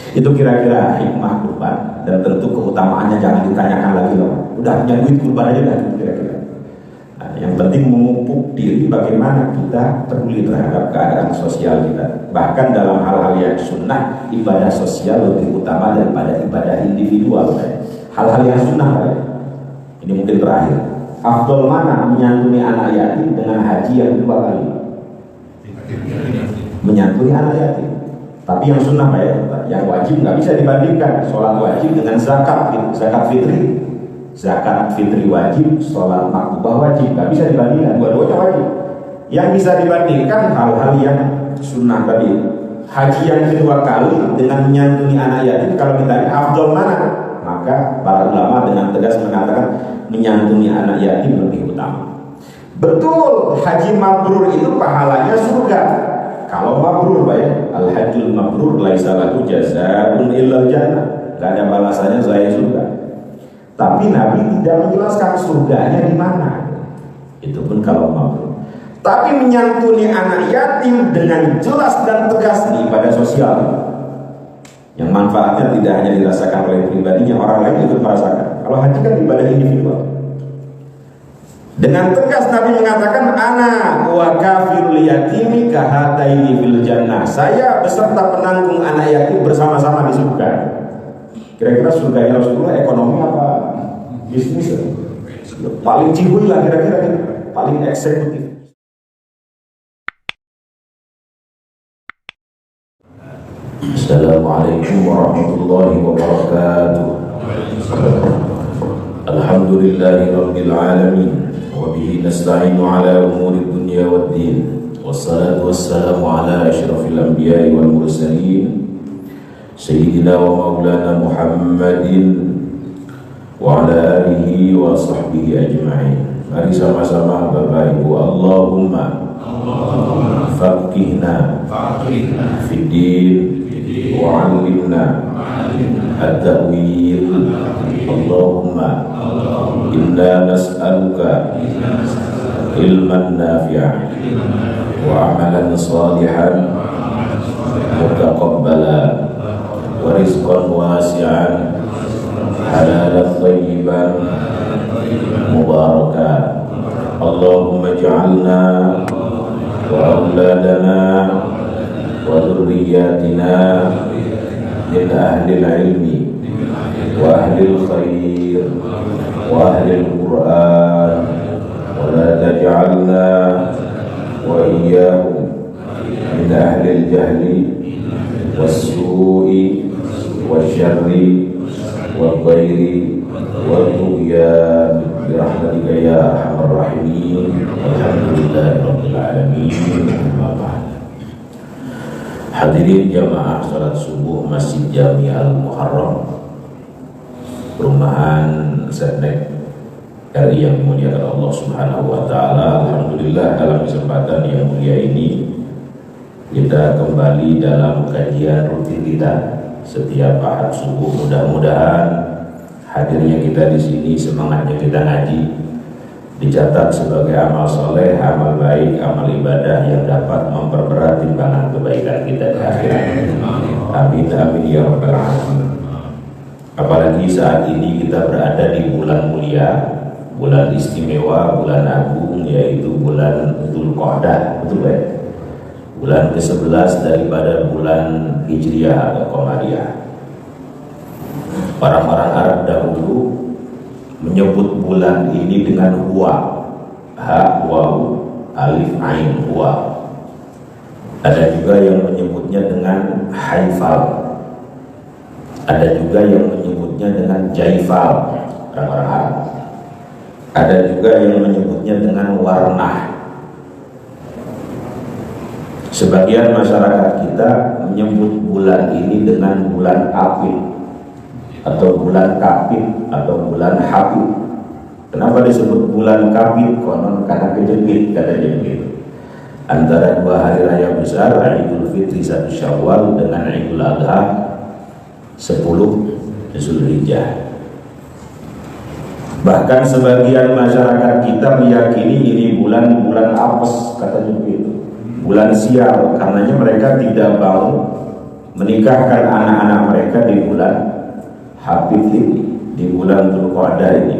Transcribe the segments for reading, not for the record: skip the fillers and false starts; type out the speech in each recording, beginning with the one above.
Itu kira-kira hikmah kurban, dan tentu keutamaannya jangan ditanyakan lagi loh. Udah punya duit kurban aja dah kira-kira. Nah, yang penting memupuk diri bagaimana kita peduli terhadap keadaan sosial kita. Bahkan dalam hal-hal yang sunnah, ibadah sosial lebih utama daripada ibadah individual. Hal-hal yang sunnah, ini mungkin terakhir. Afdol mana menyantuni anak yatim dengan haji yang 2 kali? Menyantuni anak yatim. Tapi yang sunnah yang wajib nggak bisa dibandingkan. Sholat wajib dengan zakat fitri. Zakat fitri wajib, sholat maktubah wajib, nggak bisa dibandingkan. Dua-duanya wajib. Yang bisa dibandingkan hal-hal yang sunnah tadi. Haji yang 2 kali dengan menyantuni anak yatim, kalau kita afdol mana? Maka para ulama dengan tegas mengatakan menyantuni anak yatim lebih utama. Betul, haji mabrur itu pahalanya surga. Kalau mabrur baik, al-hajjul mabrur laisa lahu jazaa'un illal jannah. Enggak ada balasannya selain surga. Tapi Nabi tidak menjelaskan surganya di mana. Itu pun kalau mabrur. Tapi menyantuni anak yatim dengan jelas dan tegas di ibadah sosial. Yang manfaatnya tidak hanya dirasakan oleh pribadinya, orang lain ikut merasakan. Kalau haji kan ibadah individual. Dengan tegas Nabi mengatakan, ana wa kafirul yatimi kahataini fil jannah. Saya beserta penanggung anak yatim bersama-sama di surga. Kira-kira surganya Rasulullah ekonomi apa bisnis? Paling cihuy lah kira-kira, paling eksekutif. Assalamualaikum warahmatullahi wabarakatuh. Alhamdulillahi rabbil alamin. Wabihi nasta'inu ala umuri dunya wad din. Wassalatu wassalamu ala asyrafil anbiya'i wal mursalin Sayyidina wa maulana Muhammadin wa ala alihi wa sahbihi ajma'in. Mari sama-sama Bapak Ibu, Allahumma faqihna fid din wa 'allimna at-ta'wil. Allahumma inna nas'aluka ilman nafi'an wa amalan salihan mutaqabbala wa rizqan wasi'an halalan thayyiban mubarakan. Allahumma ij'alna wa auladana wa dhurriyyatina min ahlil ilmi wa ahlil khair wa ahlil Qur'an, wa la taj'alna wa iyyahum min ahlil jahli was-su'i wasyarri wal-ghairi wal-tughyan bi rahmatika ya arhamar rahimin. Alhamdulillahirabbil alamin. Hadirin jamaah salat subuh Masjid Jami Al-Muharram, Perumahan Setnek RI yang dimuliakan Allah Subhanahu wa taala. Alhamdulillah, dalam kesempatan yang mulia ini kita kembali dalam kajian rutin kita setiap Ahad subuh. Mudah-mudahan hadirnya kita di sini, semangatnya kita ngaji, dicatat sebagai amal soleh, amal baik, amal ibadah yang dapat memperberat timbangan kebaikan kita di akhirat. Amin amin ya rabbal alamin. Apalagi saat ini kita berada di bulan mulia, bulan istimewa, bulan agung, yaitu bulan Dzulqa'dah, betul ya? Bulan ke-11 daripada bulan Hijriah atau Qamariyah. Orang-orang Arab dahulu menyebut bulan ini dengan huwa, ha, waw, alif, ain, huwa. Ada juga yang menyebutnya dengan haifal. Ada juga yang menyebutnya dengan jaifal, orang-orang Arab. Ada juga yang menyebutnya dengan warnah. Sebagian masyarakat kita menyebut bulan ini dengan bulan Apil, atau bulan Kapit, atau bulan Habib. Kenapa disebut bulan Kapit? Konon karena kejepit, katanya begitu. Antara dua hari raya besar, Idul Fitri 1 Syawal dengan Idul Adha 10 Zulhijjah. Bahkan sebagian masyarakat kita meyakini ini bulan apes, katanya begitu, bulan sial, karenanya mereka tidak mau menikahkan anak-anak mereka di bulan Habib ini, di bulan Dzulqa'dah ini.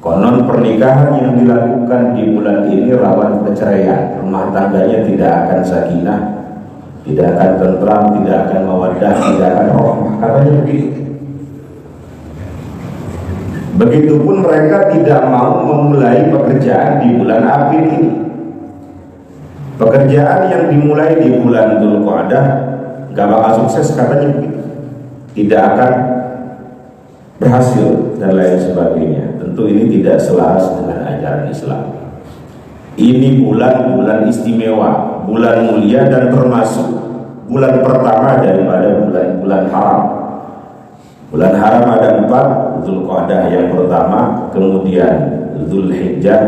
Konon pernikahan yang dilakukan di bulan ini rawan perceraian, rumah tangganya tidak akan sakinah, tidak akan tentram, tidak akan mawaddah, tidak akan rahmah, katanya begitu. Begitupun mereka tidak mau memulai pekerjaan di bulan Apil ini. Pekerjaan yang dimulai di bulan Dzulqa'dah gak bakal sukses, katanya begitu, tidak akan berhasil dan lain sebagainya. Tentu ini tidak selaras dengan ajaran Islam. Ini bulan-bulan istimewa, bulan mulia, dan termasuk bulan pertama daripada bulan-bulan haram. Bulan haram ada 4, Dzulqa'dah yang pertama, kemudian Dzulhijjah,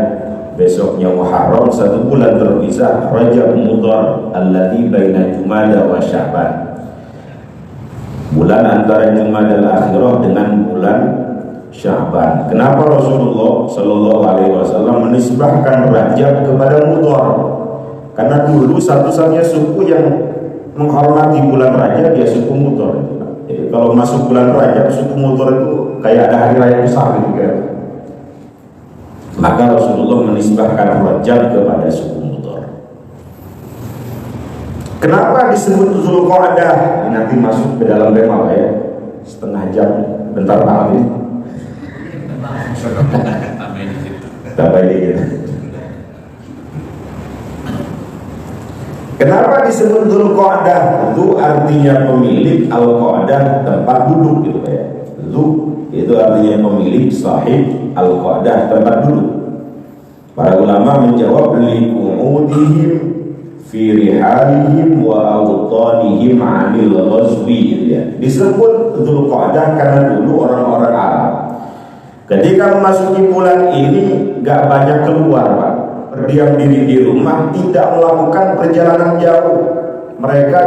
besoknya Muharram, 1 bulan terpisah Rajab Mudhar alladzi baina Jumada wa Sya'ban, bulan antara Jumadal Akhirah dengan bulan Sya'ban. Kenapa Rasulullah Shallallahu Alaihi Wasallam menisbahkan Rajab kepada Mudhar? Karena dulu satu-satunya suku yang menghormati bulan Rajab ya suku Mudhar. Jadi kalau masuk bulan Rajab, suku Mudhar itu kayak ada hari raya besar gitu kan. Maka Rasulullah menisbahkan Rajab kepada suku Mudhar. Kenapa disebut Dzulqa'dah? Nanti masuk ke dalam tema ya, setengah jam, bentar banget ini. Tambah dikit. Kenapa disebut Dzulqa'dah? Itu artinya pemilik, Al-Qa'dah tempat duduk gitu ya. Dzul itu artinya pemilik, sahib, Al-Qa'dah tempat duduk. Para ulama menjawab liqu'udihim fi rihalihim wa awtanihim 'anil ghazwi gitu ya. Disebut Dzulqa'dah karena dulu orang-orang Arab ketika memasuki bulan ini gak banyak keluar, Pak. Berdiam diri di rumah, tidak melakukan perjalanan jauh. Mereka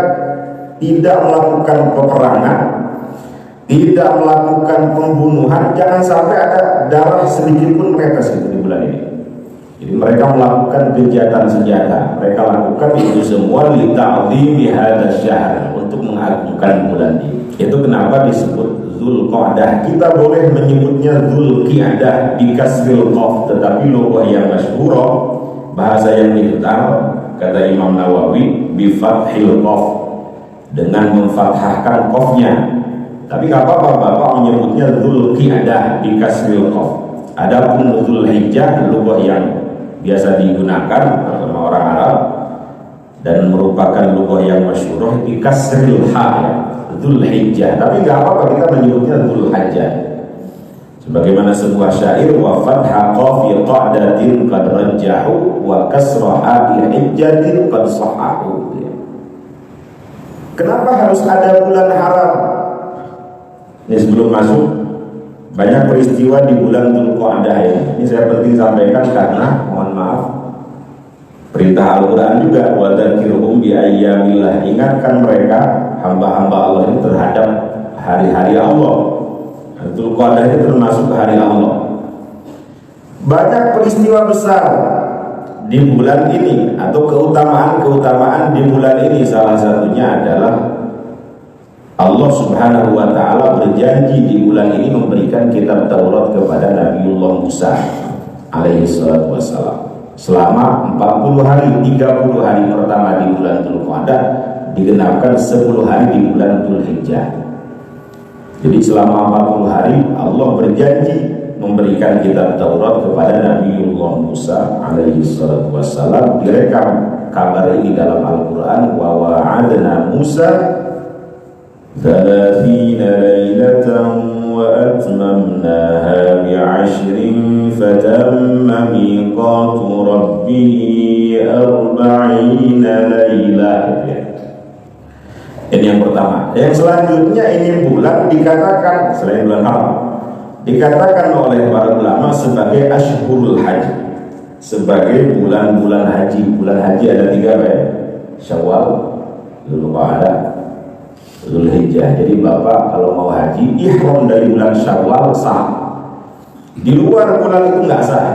tidak melakukan peperangan, tidak melakukan pembunuhan. Jangan sampai ada darah sedikit pun menetes di bulan ini. Jadi mereka melakukan gencatan senjata. Mereka lakukan itu semua li ta'dhimi hadzal syahr, untuk mengagungkan bulan ini. Itu kenapa disebut Dzulqa'dah. Kita boleh menyebutnya Dzulqi'dah di kasril qaf, tetapi lughah yang masyhurah, bahasa yang dikenal, kata Imam Nawawi, bi fathil qaf, dengan memfathahkan qafnya. Tapi enggak apa-apa Bapak menyebutnya Dzulqi'dah di kasril qaf. Adapun Dzulhijjah, lughah yang biasa digunakan sama orang Arab dan merupakan lughah yang masyhurah, di kasril ha ya, Dzulhijjah. Tapi enggak apa-apa kita menyebutnya Dzulhijjah. Sebagaimana sebuah syair, wa fatha qafi qa'datin qad rajjahu wa kasra hijjatin qad sahahu. Kenapa harus ada bulan haram? Ini sebelum masuk, banyak peristiwa di bulan Dzulqa'dah ini saya penting sampaikan karena mohon maaf, perintah Al-Quran juga, wa dzakirhum bi ayyamillah, ingatkan mereka hamba-hamba Allah ini terhadap hari-hari Allah. Dzulqa'dah itu termasuk hari Allah. Banyak peristiwa besar di bulan ini atau keutamaan-keutamaan di bulan ini. Salah satunya adalah Allah Subhanahu wa ta'ala berjanji di bulan ini memberikan kitab Taurat kepada Nabiullah Musa alaihi salatu wassalam. Selama 40 hari, 30 hari pertama di bulan Dzulqa'dah digenapkan 10 hari di bulan Dzulhijjah. Jadi selama 40 hari Allah berjanji memberikan kitab Taurat kepada Nabiullah Musa alaihi salatu wassalam. Direkam kabar ini dalam Al-Quran, wa wa'adna Musa 30 lailatan wa atmamnaha bi'ashrin fatamma miqatu rabbih 40 lailah. Ini yang pertama. Yang selanjutnya ini bulan dikatakan, selain bulan haram, dikatakan oleh para ulama sebagai Ashhurul Haji, sebagai bulan-bulan haji. Bulan haji ada 3 ya? Syawal, Dzulqa'dah, Dzulhijjah. Jadi Bapak kalau mau haji, ihram dari bulan Syawal sah. Di luar bulan itu nggak sah.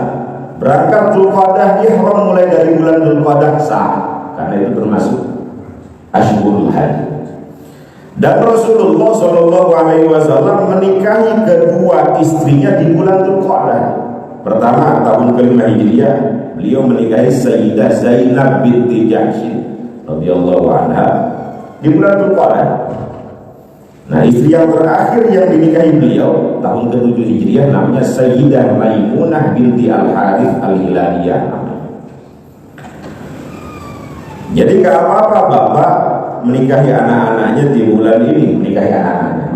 Berangkat Dzulqa'dah, ihram mulai dari bulan Dzulqa'dah sah, karena itu termasuk Ashhurul Haji. Dan Rasulullah Shallallahu Alaihi Wasallam menikahi kedua istrinya di bulan Dzulqa'dah. Pertama tahun kelima Hijriah, beliau menikahi Sayyidah Zainab binti Jahsy radhiyallahu anha di bulan Dzulqa'dah. Nah, istri yang terakhir yang dinikahi beliau tahun ke-7 Hijriah namanya Sayyidah Maimunah binti Al-Harith Al-Hilaliyah. Jadi nggak apa-apa bapak menikahi anak-anaknya di bulan ini, menikahkan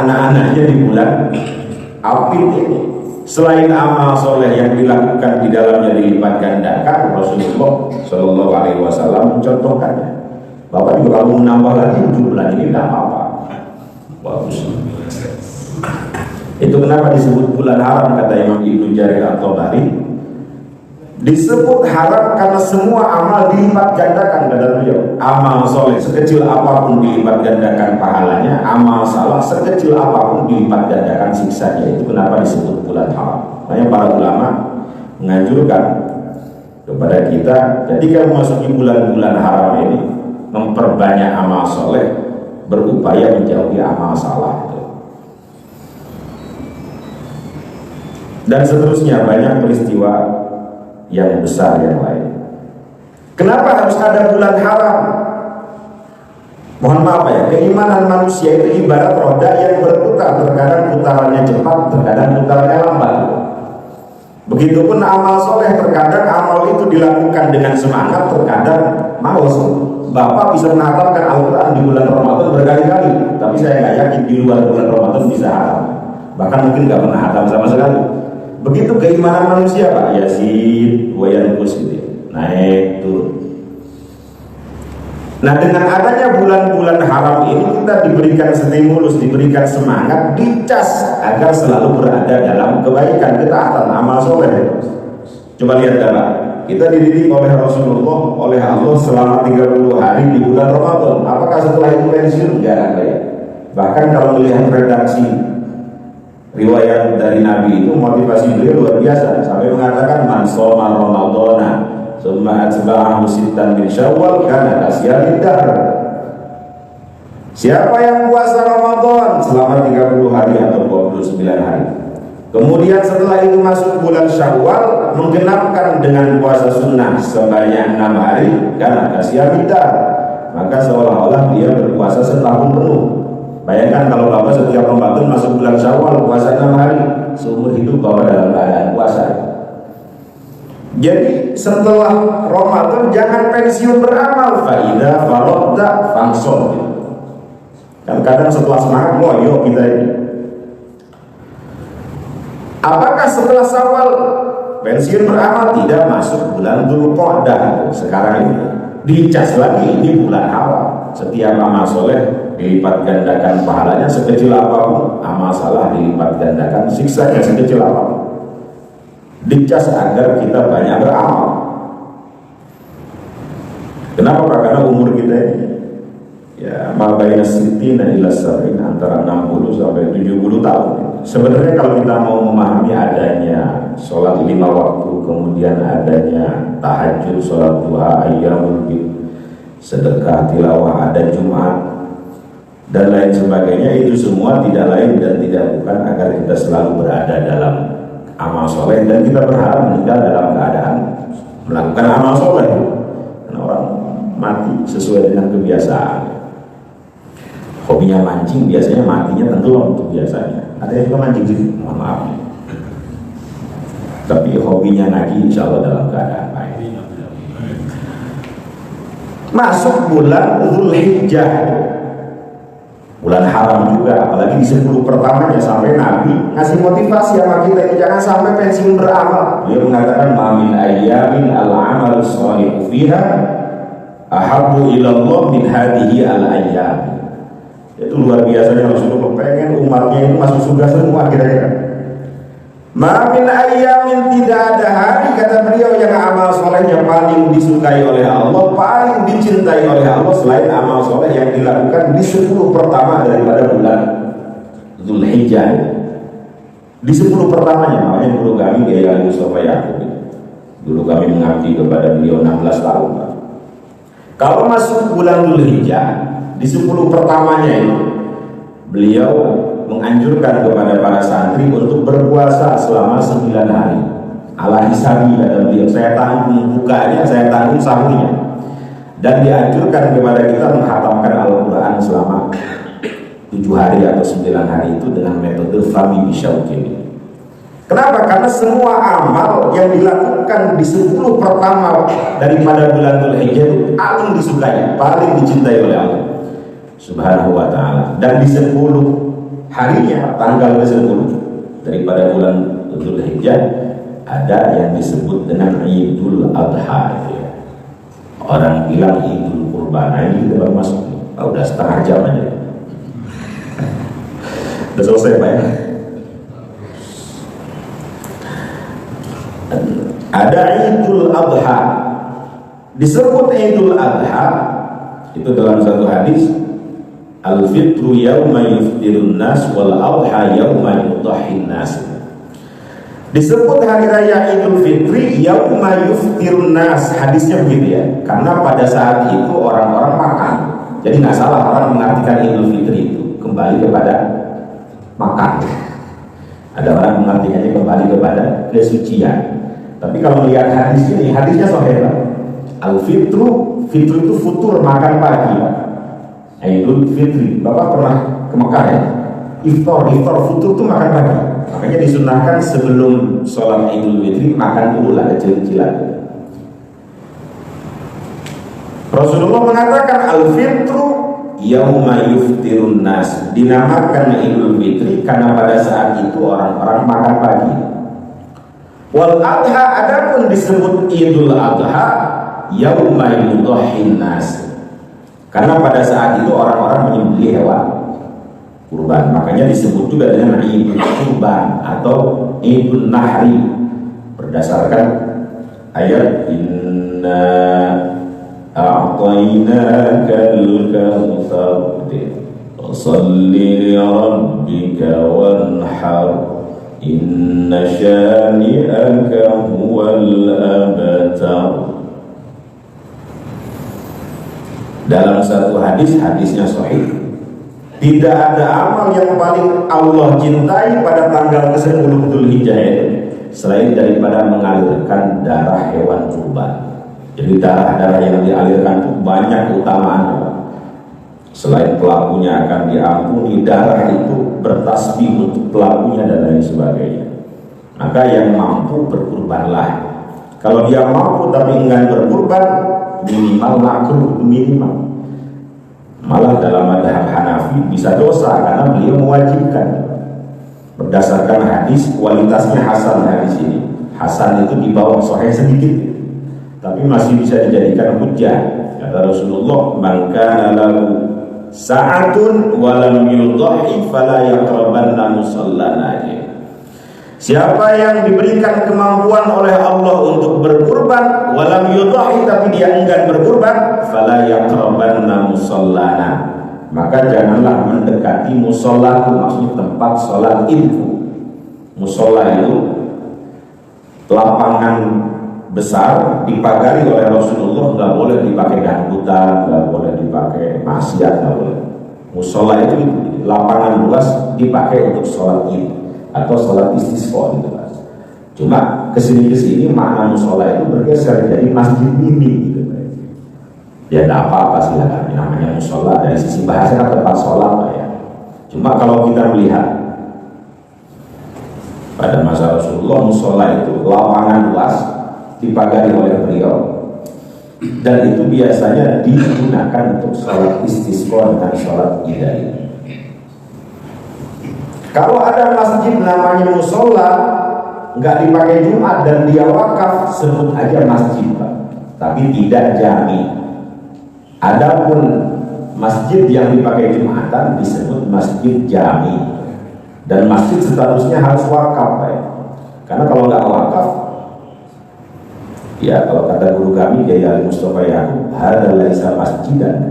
anak-anaknya di bulan Apit ini. Selain amal soleh yang dilakukan di dalamnya dilipat gandakan, Rasulullah Shallallahu Alaihi Wasallam mencontohkannya. Bapak juga kalau menambah lagi 7 bulan ini tidak apa-apa, bagus. Itu kenapa disebut bulan haram, kata Imam Ibnu Jarir At-Tabari. Disebut haram karena semua amal dilipat gandakan, kata beliau. Amal soleh sekecil apapun dilipat gandakan pahalanya, amal salah sekecil apapun dilipat gandakan siksanya. Itu kenapa disebut bulan haram. Makanya para ulama menganjurkan kepada kita ketika memasuki bulan-bulan haram ini memperbanyak amal soleh, berupaya menjauhi amal salah itu. Dan seterusnya banyak peristiwa yang besar yang lain. Kenapa harus ada bulan haram? Mohon maaf ya, keimanan manusia itu ibarat roda yang berputar, terkadang putarannya cepat, terkadang putarannya lambat. Begitupun amal soleh, terkadang amal itu dilakukan dengan semangat, terkadang malas. Bapak bisa menghatamkan Al-Quran di bulan Ramadan berkali-kali, tapi saya nggak yakin di luar bulan Ramadan bisa hatam. Bahkan mungkin nggak pernah hatam sama sekali. Begitu keimanan manusia, Pak. Yasin, wayankus gitu, naik turun. Nah, dengan adanya bulan-bulan haram ini kita diberikan stimulus, diberikan semangat, dicas agar selalu berada dalam kebaikan, ketaatan, amal soleh. Coba lihat Bapak, kita dididik oleh Rasulullah, oleh Allah selama 30 hari di bulan Ramadan. Apakah setelah itu pensiun? Enggak ada ya. Bahkan kalau melihat redaksi riwayat dari Nabi itu motivasi beliau luar biasa, sampai mengatakan man shoma ramadhana summa atba'ahu sittan min syawal kana kasyamid dahr. Siapa yang puasa Ramadan selama 30 hari atau 29 hari, kemudian setelah itu masuk bulan Syawal menggenapkan dengan puasa sunnah sebanyak 6 hari, kana kasyamid dahr, maka seolah-olah dia berpuasa setahun penuh. Bayangkan kalau Bapak setiap Ramadan masuk bulan Syawal puasa 6 hari, seumur hidup Bapak dalam keadaan puasa. Jadi setelah Ramadan jangan pensiun beramal. Fa'idha farodda fansor. Kan kadang setelah semangat, yuk kita ini. Apakah setelah Syawal pensiun beramal? Tidak, masuk bulan Dzulqa'dah sekarang ini. Dicas lagi, ini bulan haram. Setiap amal soleh dilipat gandakan pahalanya sekecil apapun, amal salah dilipat gandakan siksanya sekecil apapun. Dicas agar kita banyak beramal. Kenapa Pak? Karena umur kita ini ya mabaina sittina ila sab'in, antara 60 sampai 70 tahun. Sebenarnya kalau kita mau memahami adanya sholat 5 waktu, kemudian adanya tahajud, sholat duha, ayyamul bid, sedekah, tilawah, ada Jumat dan lain sebagainya, itu semua tidak lain dan tidak bukan agar kita selalu berada dalam amal soleh dan kita berharap meninggal dalam keadaan melakukan amal soleh. Karena orang mati sesuai dengan kebiasaan. Hobinya mancing, biasanya matinya tenggelam itu biasanya. Ada yang juga mancing sih, mohon maaf. Tapi hobinya ngaji insya Allah dalam keadaan baik. Masuk bulan Dzulhijjah, bulan haram juga, apalagi di 10 pertamanya, sampai Nabi ngasih motivasi sama kita ini jangan sampai pensiun beramal. Dia mengatakan ma min ayyamin al-amal shalihu fiha ahabbu ilallah min hadhihi al-ayyam. Itu luar biasanya Rasulullah pengen umatnya itu masuk surga semua kira-kira. Ma min ayyamin, tidak ada hari, kata beliau, yang amal solehnya paling disukai oleh Allah, paling dicintai oleh Allah selain amal soleh yang dilakukan di 10 pertama daripada bulan Dzulhijjah. Di 10 pertamanya, makanya dulu kami di Al Mustafa Yaqub, dulu kami mengabdi kepada beliau 16 tahun. Kalau masuk bulan Dzulhijjah, Di 10 pertamanya itu beliau menganjurkan kepada para santri untuk berpuasa selama 9 hari. Ala hisabi, kata beliau, saya tanggung bukanya, saya tanggung sahurnya. Dan dianjurkan kepada kita menghatamkan Al-Quran selama 7 hari atau 9 hari itu dengan metode Fami Bisyaukin. Kenapa? Karena semua amal yang dilakukan di 10 pertama daripada bulan Dzulhijjah itu paling disukai, paling dicintai oleh Allah Subhanahu wa ta'ala. Dan di 10 harinya, tanggal ke-10 daripada bulan Dzulhijjah, ada yang disebut dengan Idul Adha. Orang bilang Idul Kurban. Nah, ini kita baru masuk. Udah setengah jam aja. Udah selesai Pak ya. Ada Idul Adha. Disebut Idul Adha itu dalam satu hadis, Al-fitru yawma yuftirun nas wal adha yawma yudahhin nas. Disebut hari raya Idul Fitri yauma yuftirun nas, hadisnya begitu ya, karena pada saat itu orang-orang makan. Jadi nggak salah orang mengartikan Idul Fitri itu kembali kepada makan. Ada orang mengartikannya kembali kepada kesucian. Tapi kalau melihat hadis ini, hadisnya sahih. Al-fitru, fitru itu futur, makan pagi. Idul Fitri, Bapak pernah ke Mekah ya? Iftar futur itu makan pagi. Makanya disunahkan sebelum sholat Idul Fitri makan dulu lah kecil-kecilan. Rasulullah mengatakan al-fitru yauma yuftirun nas, dinamakan Idul Fitri karena pada saat itu orang-orang makan pagi. Wal adha, adapun disebut Idul Adha yauma yudahhin nas, karena pada saat itu orang-orang menyembelih hewan kurban. Makanya disebut juga dengan Idul Kurban atau Idul Nahri berdasarkan ayat inna a'tainakal kautsar fasholli li rabbika wanhar inna syani'aka huwal abtar. Dalam satu hadis, hadisnya sahih, tidak ada amal yang paling Allah cintai pada tanggal ke-10 Dzulhijjah itu selain daripada mengalirkan darah hewan kurban. Jadi darah-darah yang dialirkan itu banyak keutamaannya. Selain pelakunya akan diampuni, darah itu bertasbih untuk pelakunya dan lain sebagainya. Maka yang mampu berkurbanlah. Kalau dia mampu tapi enggan berkurban, minimal makruh, minimal. Malah dalam madhab Hanafi bisa dosa karena beliau mewajibkan berdasarkan hadis, kualitasnya hasan. Hadis ini hasan itu di bawah sahih sedikit, tapi masih bisa dijadikan hujjah. Kata Rasulullah, man kana lahu sa'atun wa lam yudhi fala yaqrabanna musallana. Siapa yang diberikan kemampuan oleh Allah untuk berkurban, walam yudhi, tapi dia enggan berkurban, fala yaqrabanna musallana, maka janganlah mendekati musollaku, maksudnya tempat sholat itu. Musolla itu lapangan besar dipagari oleh Rasulullah, nggak boleh dipakai dangdutan, nggak boleh dipakai maksiat, nggak boleh. Musolla itu lapangan luas dipakai untuk sholat id atau sholat istisqa gitu Mas. Cuma kesini makna musola itu bergeser jadi masjid mini gitu. Ya tidak apa-apa silakan, namanya musola dari sisi bahasa kan tempat sholat ya. Cuma kalau kita melihat pada masa Rasulullah, musola itu lapangan luas dipagari oleh beliau, dan itu biasanya digunakan untuk sholat istisqa dengan sholat id. Kalau ada masjid namanya musola nggak dipakai Jumat dan dia wakaf, sebut aja masjid Pak, tapi tidak jami. Adapun masjid yang dipakai Jumatan disebut masjid jami, dan masjid statusnya harus wakaf Pak ya. Karena kalau nggak wakaf, ya kalau kata guru kami Kiai Mustafa Yaqub, hada laisa masjidan.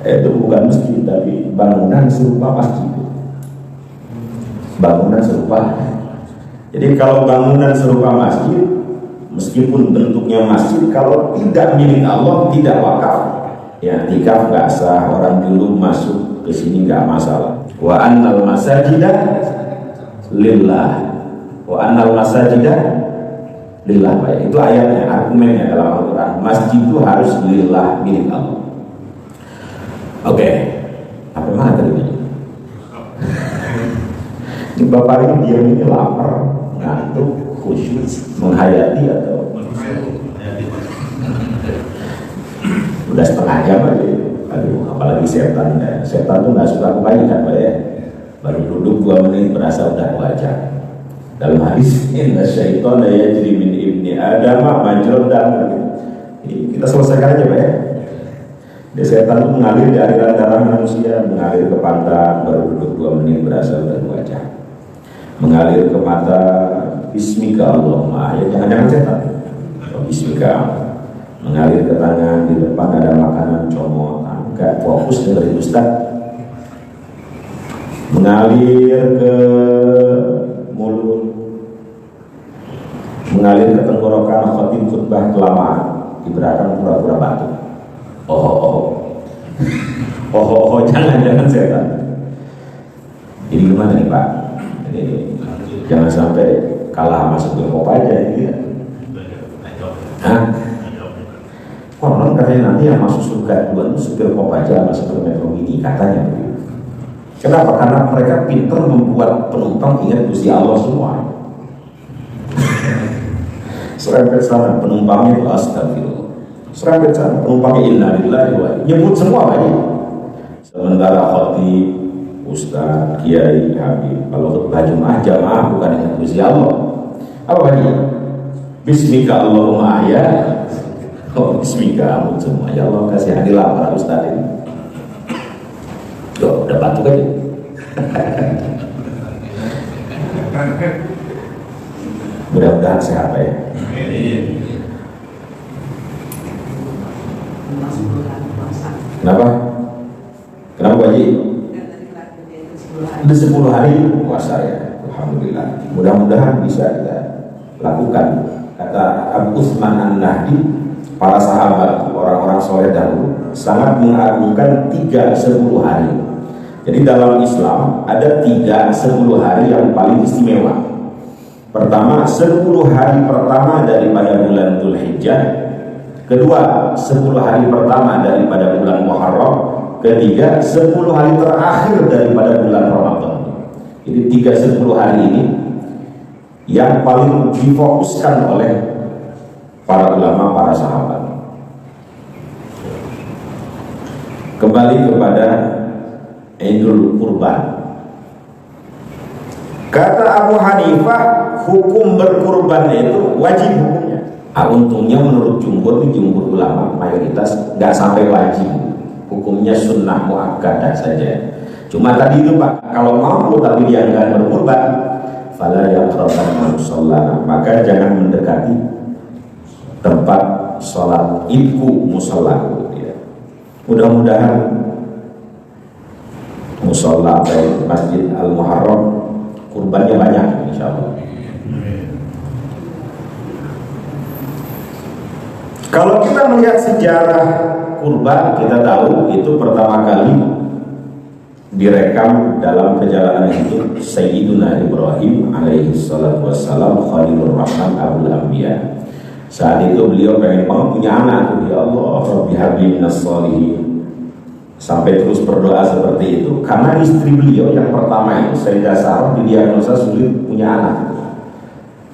Itu bukan masjid tapi bangunan serupa masjid. Bangunan serupa. Jadi kalau bangunan serupa masjid, meskipun bentuknya masjid, kalau tidak milik Allah, tidak wakaf, Ya, tikaf nggak sah, orang dulu masuk ke sini nggak masalah. Wa annal masajida lillah. Wa annal masajida lillah. Itu ayatnya, argumennya dalam Al-Quran. Masjid itu harus lillah, milik Allah. Oke, apa mana tadi? Ini bapak ini diam ini lapar, ngantuk, khusyuk, menghayati atau udah setengah jam aja. Aduh, apalagi setan ya. Setan tuh nggak suka kebanyakan Pak ya. Baru duduk 2 menit berasa udah wajah. Dalam hadis inna syaitan la yajri min ibni adam majrad dam. Kita selesaikan aja Pak ya. Dia setan tuh mengalir di aliran darah manusia, mengalir ke pantat, baru duduk 2 menit berasa udah wajah. Mengalir ke mata, bismika Allahumma, ya jangan-jangan setan. Bismika. Mengalir ke tangan, di depan ada makanan, comot, enggak fokus dengerin Ustaz. Mengalir ke mulut, mengalir ke tenggorokan, khotib khutbah kelamaan, di belakang pura-pura batuk. Jangan setan. Jadi gimana nih Pak? Ini jangan sampai kalah masuk ke aja gitu. Hah? Konon katanya nanti yang masuk surga duluan itu supir Kopaja sama supir Metro Mini katanya begitu. Kenapa? Karena mereka pintar membuat penumpang ingat Gusti Allah semua. Serempet sana penumpangnya itu astagfirullah. Serempet sana penumpangnya innalillahi wa nyebut semua lagi. Sementara khotib, ustaz, kiai, habib, kalau khutbah jamaah bukan ingat Gusti Allah. Apa lagi? Bismika Allahumma ya. Bismillah ampun semua. Ya Allah kasihanilah para ustaz ini. Loh, udah batuk aja. Mudah-mudahan sehat ya. Kenapa? Kenapa Pak Haji? Udah 10 hari puasa ya. Alhamdulillah. Mudah-mudahan bisa kita lakukan. Kata Abu Utsman An-Nahdi, para sahabat, orang-orang soleh dahulu sangat mengagungkan 3-10 hari. Jadi dalam Islam ada 3-10 hari yang paling istimewa. Pertama, 10 hari pertama daripada bulan Dzulhijjah. Kedua, 10 hari pertama daripada bulan Muharram. Ketiga, 10 hari terakhir daripada bulan Ramadan. Jadi 3-10 hari ini yang paling difokuskan oleh para ulama, para sahabat. Kembali kepada Idul Kurban. Kata Abu Hanifah, hukum berkurban itu wajib hukumnya. Untungnya menurut jumhur ulama mayoritas nggak sampai wajib. Hukumnya sunnah muakkadah saja. Cuma tadi itu Pak, kalau mampu tapi dia nggak berkurban, fala yaqrabanna musallana, maka jangan mendekati tempat sholat idku musollaku ya. Mudah-mudahan musolla atau Masjid Al-Muharram kurbannya banyak insyaallah. Kalau kita melihat sejarah kurban, kita tahu itu pertama kali direkam dalam perjalanan hidup Sayyiduna Ibrahim alaihi salatu wassalam, Khalilur Rahman Abul Anbiya. Saat itu beliau pengen banget punya anak, ya Allah, Rabbi habli minas sholihin. Sampai terus berdoa seperti itu karena istri beliau yang pertama itu Sayyidah Sarah didiagnosa sulit punya anak.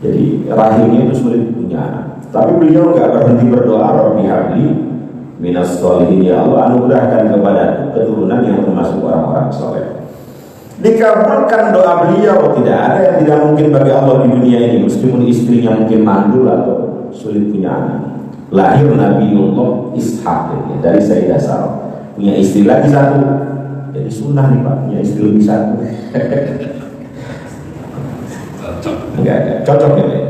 Jadi rahimnya itu sulit punya anak. Tapi beliau nggak berhenti berdoa, Rabbi habli minas sholihin, ya Allah anugerahkan kepada keturunan yang termasuk orang-orang soleh. Dikabulkan doa beliau, tidak ada yang tidak mungkin bagi Allah di dunia ini, meskipun istrinya mungkin mandul atau sulit punya anak. Lahir Nabiullah Ishaq dari Sayyidah Sarah, punya istri lagi satu. Jadi sunnah nih Pak, punya istri lebih satu. Enggak cocok ya Pak.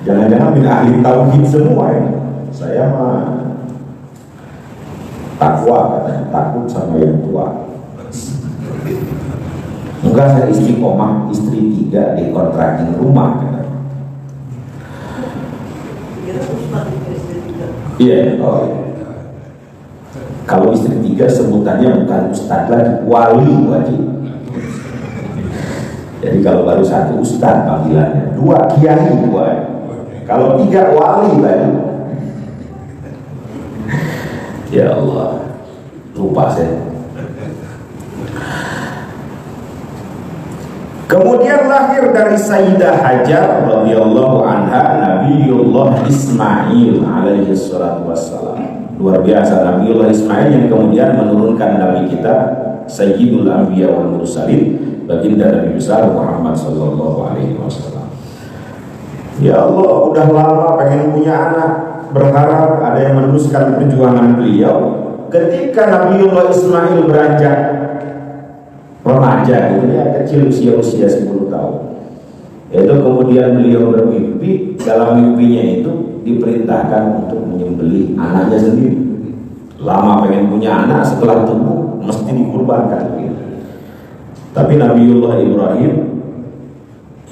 Jangan-jangan min ahli tauhid semua ini. Saya mah takwa katanya, takut sama yang tua. Enggak, saya istiqomah, istri 3 di kontrakin rumah katanya. Iya, oh iya. Kalau istri 3 sebutannya bukan ustadz lagi, wali wajib. Jadi kalau baru 1 ustadz panggilannya, 2 kiai, 2. Kalau 3 wali lagi. Ya Allah, lupa saya. Kemudian lahir dari Sayyidah Hajar radhiyallahu anha Nabiullah Ismail alaihi salatu wassalam. Luar biasa, Nabiullah Ismail yang kemudian menurunkan Nabi kita Sayyidul Anbiya wal Mursalin, baginda Nabi besar Muhammad sallallahu alaihi wasallam. Ya Allah, udah lama pengen punya anak, berharap ada yang meneruskan perjuangan beliau. Ketika Nabiullah Ismail beranjak remaja, gitu ya, kecil, usia 10 tahun, itu kemudian beliau bermimpi. Dalam mimpinya itu diperintahkan untuk menyembelih anaknya sendiri. Lama pengen punya anak, setelah tumbuh mesti dikurbankan gitu. Tapi Nabiullah Ibrahim,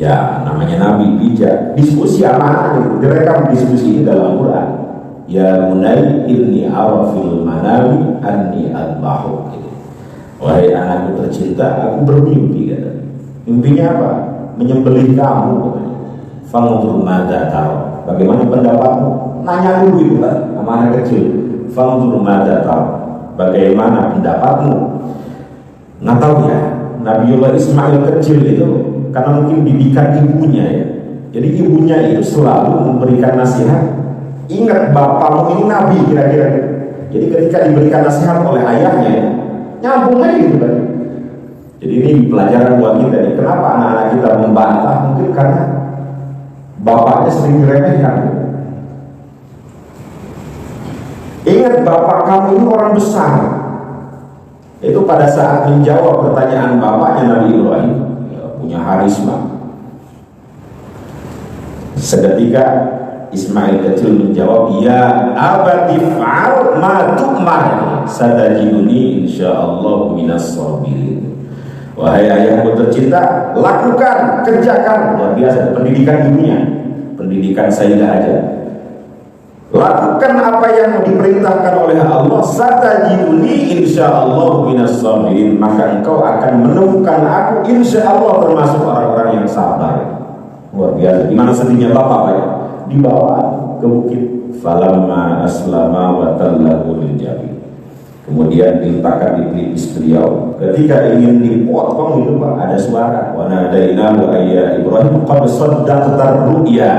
ya namanya Nabi bijak, diskusi sama anaknya, direkam diskusi ini dalam Quran. Ya bunai inni ara fil manami anni adbahuk gitu. Wahai anakku tercinta, aku bermimpi kata. Mimpinya apa? Menyembelih kamu. Fanzur madza tara. Bagaimana pendapatmu? Nanya dulu itu kan sama anak kecil. Fanzur madza tara. Bagaimana pendapatmu? Nggak tahu ya. Nabiullah Ismail kecil itu karena mungkin didikan ibunya ya. Jadi ibunya itu selalu memberikan nasihat. Ingat bapakmu ini nabi kira-kira. Jadi ketika diberikan nasihat oleh ayahnya, nyambung aja gitu kan. Jadi ini pelajaran buat kita nih. Kenapa anak-anak kita membantah? Mungkin karena bapaknya sering diremehkan. Ingat bapak kamu ini orang besar. Itu pada saat menjawab pertanyaan bapaknya Nabi Ibrahim, ya, punya harisma. Seketika Ismail kecil menjawab, ya abati fa'al ma tu'mar satajiduni insyaallah minas sabirin. Wahai ayahku tercinta, lakukan, kerjakan. Luar biasa pendidikan ibunya, pendidikan Sayyidah Hajar. Lakukan apa yang diperintahkan oleh Allah, satajiduni insyaallah minas sabirin, maka engkau akan menemukan aku insyaallah termasuk orang-orang yang sabar. Luar biasa. Gimana sedihnya bapak Pak? Dibawa ke bukit. Falamma aslama wa tallahu lil jabin. Kemudian diletakkan di pelipis beliau. Ketika ingin dipotong itu Pak, ada suara, wa nadainahu ayya Ibrahim qad saddaqta ru'ya.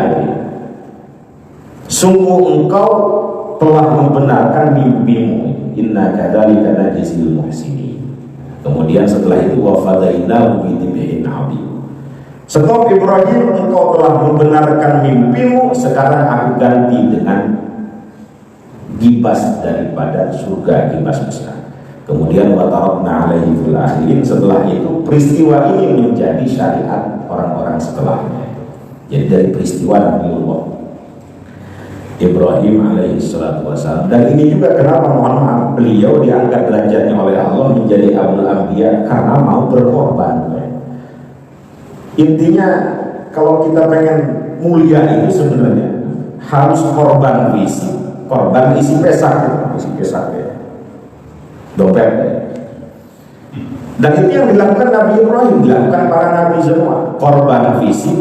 Sungguh engkau telah membenarkan mimpimu. Inna kadzalika najzil muhsinin. Kemudian setelah itu wa fadainahu bi dzibhin 'adzim. Stop Ibrahim, engkau telah membenarkan mimpimu. Sekarang aku ganti dengan gibas daripada surga, gibas besar. Kemudian watarabna alaihi fil akhirin. Setelah itu peristiwa ini menjadi syariat orang-orang setelahnya. Jadi dari peristiwa Nabiullah Ibrahim alaihi salatu wassalam. Dan ini juga kenapa mohon maaf beliau diangkat derajatnya oleh Allah menjadi Abul Anbiya, karena mau berkorban. Intinya kalau kita pengen mulia itu sebenarnya harus korban fisik, korban isi pesak ya, dompet ya. Dan itu yang dilakukan Nabi Ibrahim, dilakukan para nabi semua. Korban fisik,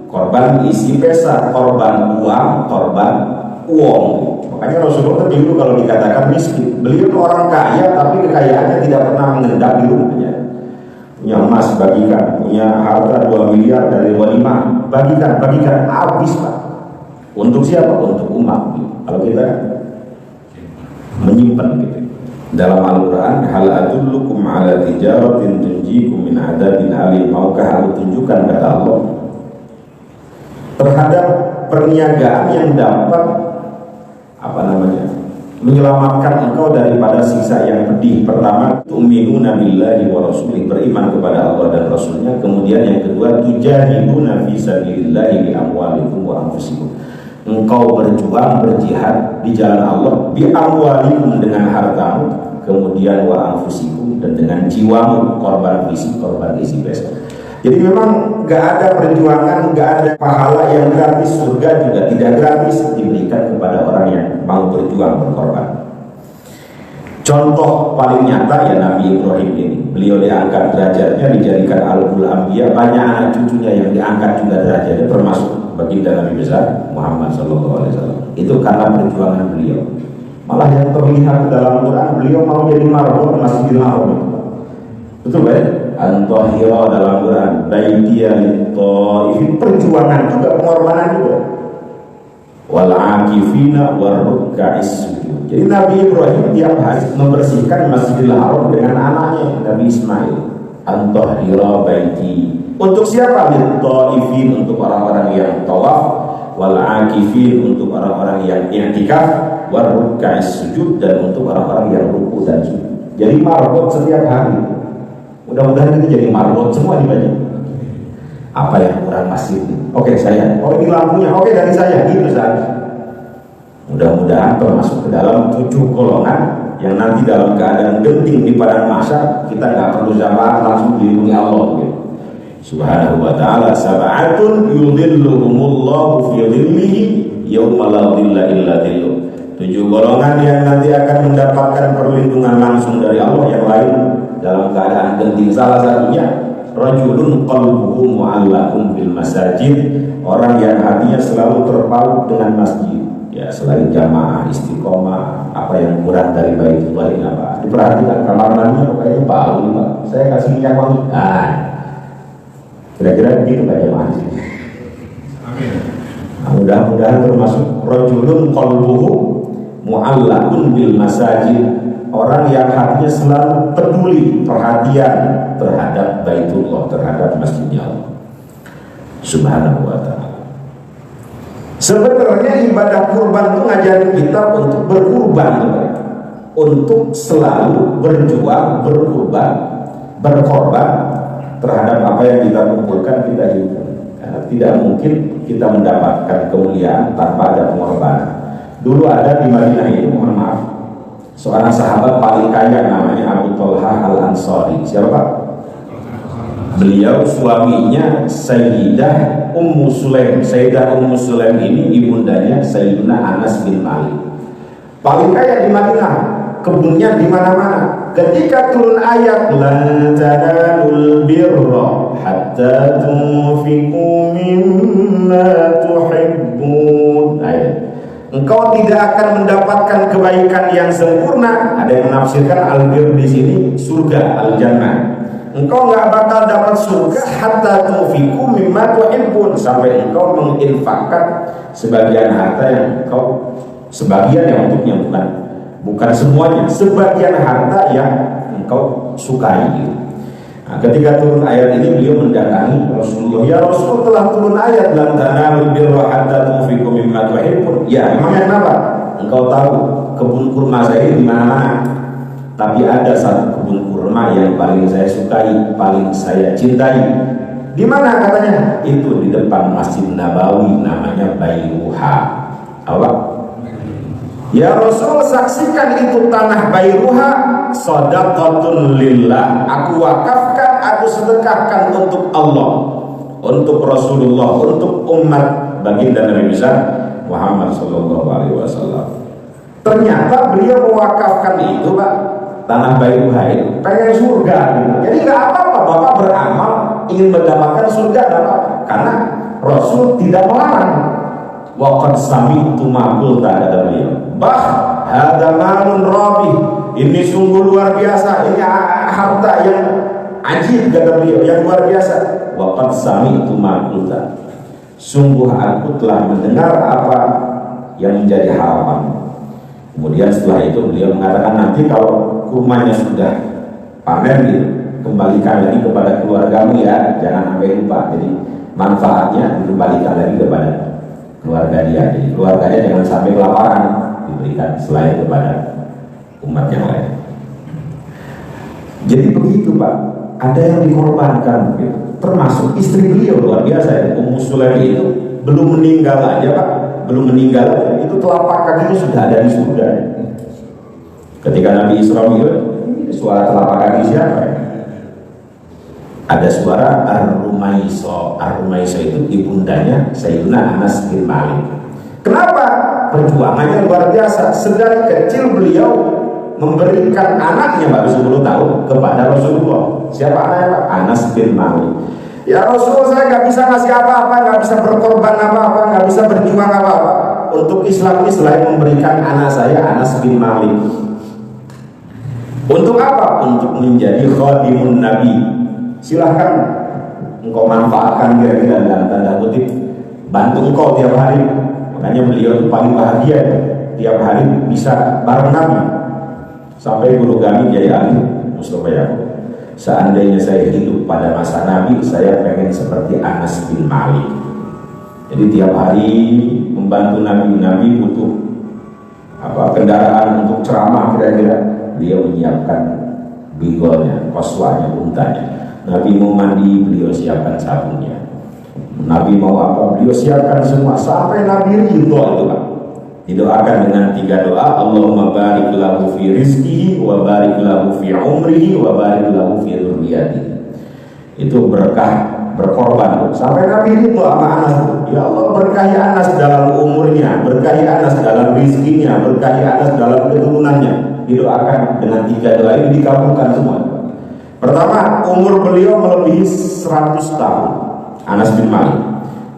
korban isi pesak, korban uang, korban uang. Makanya Rasulullah dulu kalau dikatakan miskin, beliau orang kaya tapi kekayaannya tidak pernah mengendap di rumahnya. Punya emas bagikan, punya harta 2 miliar dari walimah bagikan, habis Pak. Untuk siapa? Untuk umat. Kalau kita menyimpan gitu. Dalam Al-Quran, hal adullukum ala tijaratin tunjikum min adabin alim. Maukah aku tunjukkan kata Allah terhadap perniagaan yang dapat menyelamatkan engkau daripada siksa yang pedih. Pertama, tu'minuna billahi wa rasulih, beriman kepada Allah dan Rasulnya. Kemudian yang kedua, tujahiduna fi sabilillahi bi amwalikum wa anfusikum, engkau berjuang, berjihad di jalan Allah, bi amwalikum dengan hartamu, kemudian wa anfusikum dan dengan jiwamu, korban fisik, korban isi pesak. Jadi memang gak ada perjuangan, gak ada pahala yang gratis, surga juga tidak gratis, diberikan kepada orang yang mau berjuang, berkorban. Contoh paling nyata ya Nabi Ibrahim ini. Beliau diangkat derajatnya, dijadikan Al-Qul Anbiya. Banyak anak cucunya yang diangkat juga derajatnya, termasuk baginda Nabi besar Muhammad SAW. Itu karena perjuangan beliau. Malah yang terlihat dalam Quran, beliau mau jadi marbot Masjidil Haram. Betul ya? Antahira dalam Quran, baitiya lit-taifin, perjuangan juga, pengorbanan juga. Wal akifina warruka'is sujud. Jadi Nabi Ibrahim tiap hari membersihkan Masjidil Haram dengan anaknya Nabi Ismail. Antahira baiti. Untuk siapa? Lit-taifin, untuk orang-orang yang tawaf. Wal akifin, untuk orang-orang yang i'tikaf. Warruka'is sujud, dan untuk orang-orang yang ruku dan sujud. Jadi marbot setiap hari. Mudah-mudahan kita jadi marbot semua di banyak. Apa yang kurang masjid ini? Oke saya, oh ini lampunya, oke dari saya, gitu saja. Mudah-mudahan termasuk ke dalam 7 golongan yang nanti dalam keadaan genting di padang mahsyar kita nggak perlu syafaat, langsung dilindungi Allah gitu. Subhanahu wa ta'ala, sab'atun yudhilluhumullahu fi dhillihi yawma la dhilla illa dhilluh. 7 golongan yang nanti akan mendapatkan perlindungan langsung dari Allah, yang lain dalam keadaan genting. Salah satunya rajulun qalbuhu mu'allaqun bil masajid, orang yang hatinya selalu terpaut dengan masjid. Ya, selain jamaah, istiqomah, apa yang kurang dari Baitullah ini apa? Diperhatikan kamar mandinya kayaknya bau nih, Pak. Saya kasih minyak wangi. Nah, kira-kira begitu Pak jamaah di sini. Amin. Nah, mudah-mudahan termasuk rajulun qalbuhu mu'allaqun bil masajid, orang yang hatinya selalu peduli, perhatian terhadap Baitullah, terhadap masjidnya Allah Subhanahu wa ta'ala. Sebenarnya ibadah kurban itu ngajarin kita untuk berkurban, untuk selalu berjuang, berkurban, berkorban terhadap apa yang kita kumpulkan, kita hidup. Karena tidak mungkin kita mendapatkan kemuliaan tanpa ada pengorbanan. Dulu ada di Madinah ini, mohon maaf, seorang sahabat paling kaya namanya Abu Talha Al-Ansari. Siapa? Beliau suaminya Sayyidah Ummu Sulaim. Sayyidah Ummu Sulaim ini ibundanya Sayyidina Anas bin Malik. Paling kaya di Madinah, kebunnya di mana-mana. Ketika turun ayat lan tanalul birra hatta tunfiqu mimma tuhibbun, engkau tidak akan mendapatkan kebaikan yang sempurna. Ada yang menafsirkan albir di sini surga, al-jannah. Engkau nggak bakal dapat surga hatta tunfiqu mimma tuhibbun, sampai engkau menginfakkan sebagian harta yang engkau, sebagian yang untuknya, bukan semuanya, sebagian harta yang engkau sukai. Nah, ketika turun ayat ini beliau mendatangi Rasulullah. Ya Rasul, telah turun ayat lan tanalul birra hatta tunfiqu mimma tuhibbun. Ya, memangnya kenapa? Engkau tahu kebun kurma saya di mana-mana. Tapi ada satu kebun kurma yang paling saya sukai, paling saya cintai. Di mana katanya? Itu di depan Masjid Nabawi, namanya Bayruha. Apa? Ya Rasul, saksikan itu tanah Bayruha, shadaqatun lillah. Aku wakafkan, aku sedekahkan untuk Allah, untuk Rasulullah, untuk umat baginda Nabi besar Muhammad sallallahu alaihi wasallam. Ternyata beliau mewakafkan itu, Pak, tanah Bayruha itu pengen surga gitu. Jadi nggak apa-apa Bapak beramal ingin mendapatkan surga, nggak apa-apa, karena Rasul tidak melarang. Wa qad sami'tu ma qulta, kata beliau, bah hadza malun rabih, ini sungguh luar biasa, ini harta yang ajib, kata beliau, yang luar biasa. Wa qad sami'tu ma qulta, sungguh aku telah mendengar apa yang menjadi harapan. Kemudian setelah itu beliau mengatakan, nanti kalau kurmanya sudah panen gitu, kembalikan lagi kepada keluargamu ya, jangan sampai lupa. Jadi manfaatnya dikembalikan lagi kepada keluarga dia. Jadi keluarganya jangan sampai kelaparan, diberikan selain kepada umat yang lain. Jadi begitu Pak, ada yang dikorbankan gitu. Termasuk istri beliau luar biasa ya, Ummu Sulaim itu belum meninggal aja Pak, belum meninggal aja, itu telapak kakinya sudah ada di surga. Ketika Nabi Isra Mi'raj, suara telapak kaki siapa ya? Ada suara Ar-Rumaiso. Ar-Rumaiso itu ibundanya Sayyidina Anas bin Malik. Kenapa? Perjuangannya luar biasa. Sedari kecil beliau memberikan anaknya baru 10 tahun kepada Rasulullah. Siapa anaknya Pak? Anas bin Malik. Ya Rasulullah, saya nggak bisa ngasih apa-apa, nggak bisa berkorban apa-apa, nggak bisa berjuang apa-apa untuk Islam ini selain memberikan anak saya Anas bin Malik. Untuk apa? Untuk menjadi khadimun Nabi. Silahkan engkau manfaatkan kira-kira dalam tanda kutip, bantu engkau tiap hari. Makanya beliau itu paling bahagia tiap hari bisa bareng Nabi. Sampai guru kami Kiai Ali Mustafa Yaakob, seandainya saya hidup pada masa Nabi, saya pengen seperti Anas bin Malik. Jadi tiap hari membantu Nabi. Nabi butuh kendaraan untuk ceramah, kira-kira beliau menyiapkan bigolnya, koswanya, untanya. Nabi mau mandi, beliau siapkan sabunnya. Nabi mau apa, beliau siapkan semua. Sampai Nabi ridho itu Pak. Didoakan dengan 3 doa. Allahumma barik lahu fi rizqihi, wa barik lahu fi umrihi, wa barik lahu fi dzurriyyatihi. Itu berkah, berkorban. Sampai Nabi ridho sama Anas. Ya Allah, berkahi Anas dalam umurnya, berkahi Anas dalam rizkinya, berkahi Anas dalam keturunannya. Didoakan dengan 3 doa ini, dikabulkan semua. Pertama, umur beliau melebihi 100 tahun, Anas bin Malik.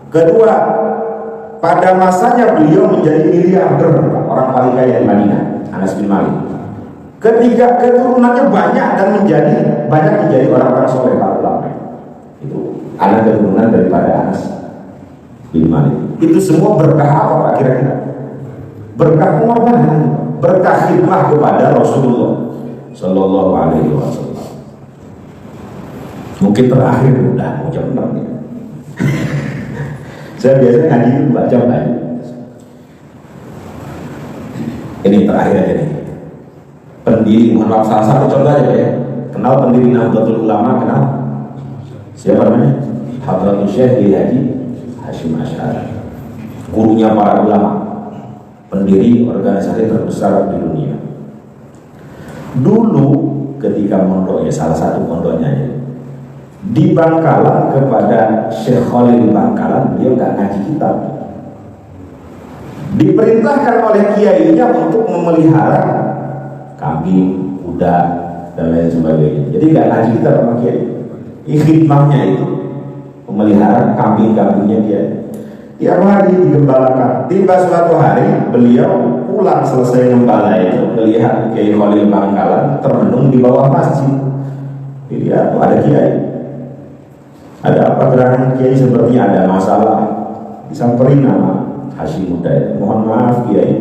Kedua, pada masanya beliau menjadi miliarder, orang paling kaya di Madinah, Anas bin Malik. Ketiga, keturunannya banyak dan banyak menjadi orang-orang soleh, para ulama. Itu anak keturunan daripada Anas bin Malik. Itu semua berkah apa Pak kira-kira? Berkah pengorbanan, berkah khidmah kepada Rasulullah Sallallahu Alaihi Wasallam. Mungkin terakhir udah mau jam 6 ya. Saya biasanya ngaji 2 jam aja. Ini terakhir aja nih. Pendiri, mohon maaf, salah satu contoh aja ya. Kenal pendiri Nahdlatul Ulama, kenal? Siapa namanya? Hadratus Syekh Haji Hasyim Asy'ari. Gurunya para ulama, pendiri organisasi terbesar di dunia. Dulu ketika mondok, ya salah satu pondoknya ya, di Bangkalan kepada Syekh Khalil Bangkalan, beliau nggak ngaji kitab. Diperintahkan oleh kiainya untuk memelihara kambing, kuda, dan lain sebagainya. Jadi nggak ngaji kitab sama kiai. Khidmahnya itu memelihara kambing-kambingnya dia. Tiap hari digembalakan. Tiba suatu hari beliau pulang selesai gembala itu, melihat Kiai Khalil Bangkalan termenung di bawah masjid. Dilihat ada kiai. Ada apa gerangan kiai, sepertinya ada masalah. Disamperin nama Hasyim Muda, mohon maaf kiai,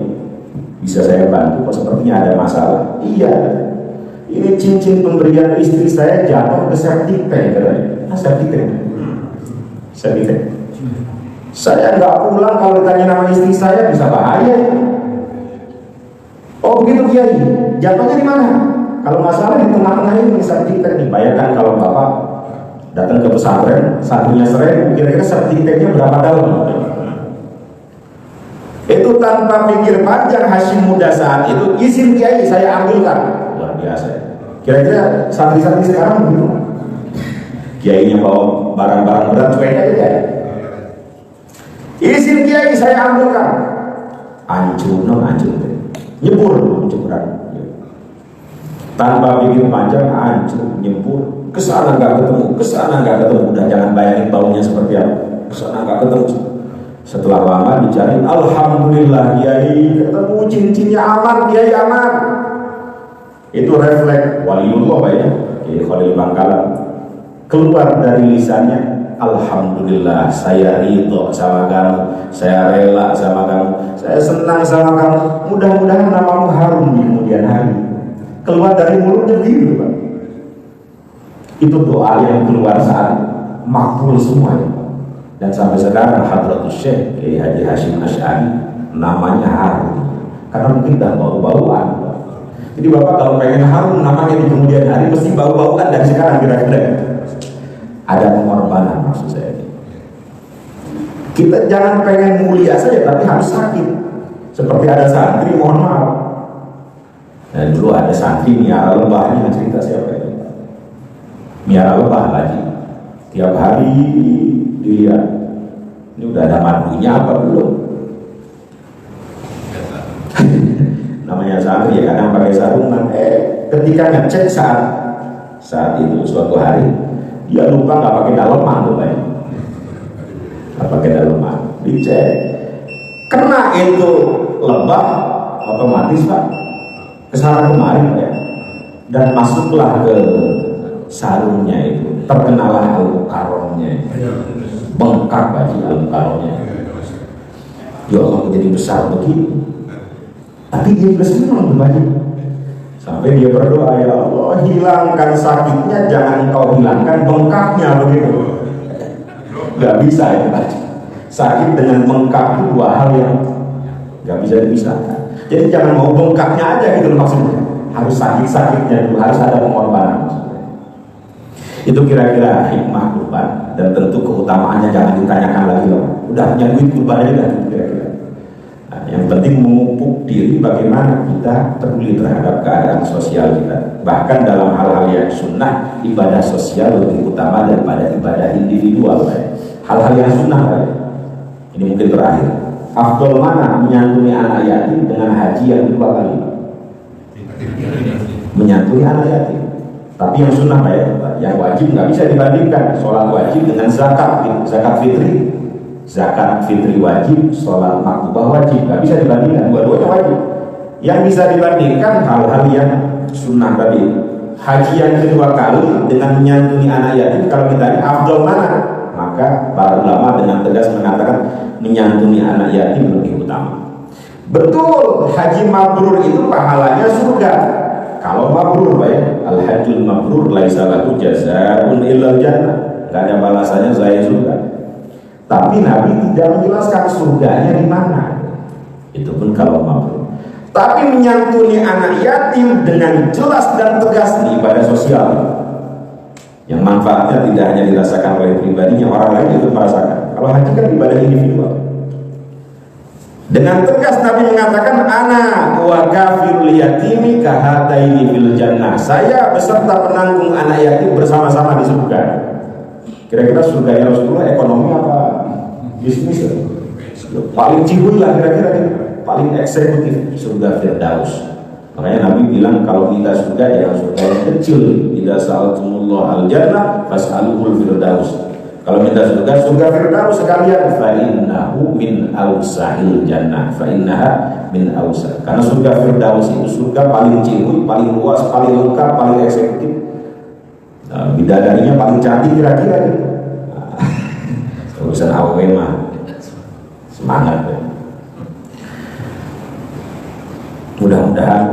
bisa saya bantu? Kok sepertinya ada masalah? Iya, ini cincin pemberian istri saya jatuh ke septic tank. Septic tank. Saya nggak pulang kalau ditanya nama istri saya, bisa bahaya. Oh begitu kiai, jatuhnya di mana? Kalau masalah di tengah-tengah ini septic tank. Bayangkan kalau bapak datang ke pesantren, satunya 1.000, kira-kira sertifikatnya berapa dalam? Itu tanpa pikir panjang Hasyim Muda saat itu, izin kiai saya ambilkan. Luar biasa. Kira-kira santri-santri sekarang begitu. Kiainya bawa barang-barang berat, cuek aja kiai. Izin kiai saya ambilkan. Hancur. Nyebur, jemuran. Tanpa pikir panjang, hancur, nyebur. Kesana nggak ketemu, udah jangan bayangin baunya seperti apa. Kesana nggak ketemu. Setelah lama dicari, alhamdulillah kiai ketemu, cincinnya aman, kiai aman. Itu refleks waliullah Pak ya, Kiai Khalil Bangkalan. Keluar dari lisannya, alhamdulillah saya ridho sama kamu, saya rela sama kamu, saya senang sama kamu. Mudah-mudahan namamu harum di kemudian hari. Keluar dari mulutnya begitu Pak. Itu doa yang keluar saat makbul semuanya. Dan sampai sekarang Hadratus Syekh Kiai Haji Hasyim Asy'ari namanya harum, karena mungkin dah bau-bauan. Jadi bapak kalau pengen harum namanya di kemudian hari mesti bau-bauan dari sekarang kira-kira. Ada pengorbanan maksud saya. Kita jangan pengen mulia saja, tapi harus sakit. Seperti ada santri, mohon maaf. Dan dulu ada santri miara lebah, ini cerita siapa itu? Miara lebah lagi. Tiap hari dilihat, ini udah ada madunya apa belum? namanya santri ya kadang pakai sarungan. Ketika ngecek saat itu suatu hari dia lupa nggak pakai daleman tuh Pak, nggak pakai daleman, dicek kena itu lebah otomatis Pak kesana kemarin ya, dan masuklah ke sarungnya itu, terkenalah al-mukarromnya, bengkak baju al-mukarromnya. Ya Allah menjadi besar begitu, tapi dia bersenang baju. Sampai dia berdoa, ya Allah hilangkan sakitnya, jangan engkau hilangkan bengkaknya begitu. Gak bisa ya baju. Sakit dengan bengkak itu dua hal yang gak bisa dipisahkan. Jadi jangan mau bengkaknya aja gitu maksudnya. Harus sakit-sakitnya dulu, harus ada pengorbanan. Itu kira-kira hikmah kurban, dan tentu keutamaannya jangan ditanyakan lagi loh. Udah punya duit kurban aja dah kira-kira. Nah, yang penting memupuk diri bagaimana kita peduli terhadap keadaan sosial kita. Bahkan dalam hal-hal yang sunnah, ibadah sosial lebih utama daripada ibadah individual. Hal-hal yang sunnah, ini mungkin terakhir. Afdol mana menyantuni anak yatim dengan haji yang kedua kali? Menyantuni anak yatim. Tapi yang sunnah yang wajib nggak bisa dibandingkan. Sholat wajib dengan zakat fitri. Zakat fitri wajib, sholat maktubah wajib, nggak bisa dibandingkan, dua-duanya wajib. Yang bisa dibandingkan hal-hal yang sunnah tadi. Haji yang kedua kali dengan menyantuni anak yatim, kalau kita afdol mana? Maka para ulama dengan tegas mengatakan menyantuni anak yatim lebih utama. Betul, haji mabrur itu pahalanya surga. Kalau mabrur al-hajjul mabrur laisa lahu jazaa'un illa jannah, enggak ada balasannya selain surga. Tapi Nabi tidak menjelaskan surganya di mana. Itu pun kalau mabrur. Tapi menyantuni anak yatim dengan jelas dan tegas di ibadah sosial, yang manfaatnya tidak hanya dirasakan oleh pribadinya, orang lain juga merasakan. Kalau haji kan ibadah individual. Dengan tegas Nabi mengatakan, ana wa kafirul yatimi kahataini fil jannah. Saya beserta penanggung anak yatim bersama-sama di surga. Kira-kira surganya Rasulullah ekonomi apa bisnis? Paling cihuy lah kira-kira, paling eksekutif, surga Firdaus. Makanya Nabi bilang kalau kita surga jangan surga yang kecil. Idza sa'altumullah al-jannah fas'aluhul firdaus. Kalau minta surga Firdaus sekalian. Fa innahu min awsa'il jannah. Fa innaha min awsa'. Karena surga Firdaus itu surga paling cihuy, paling luas, paling lengkap, paling eksekutif. Bidadarinya paling cantik kira-kira gitu. Urusan awal mah semangat ya. Mudah-mudahan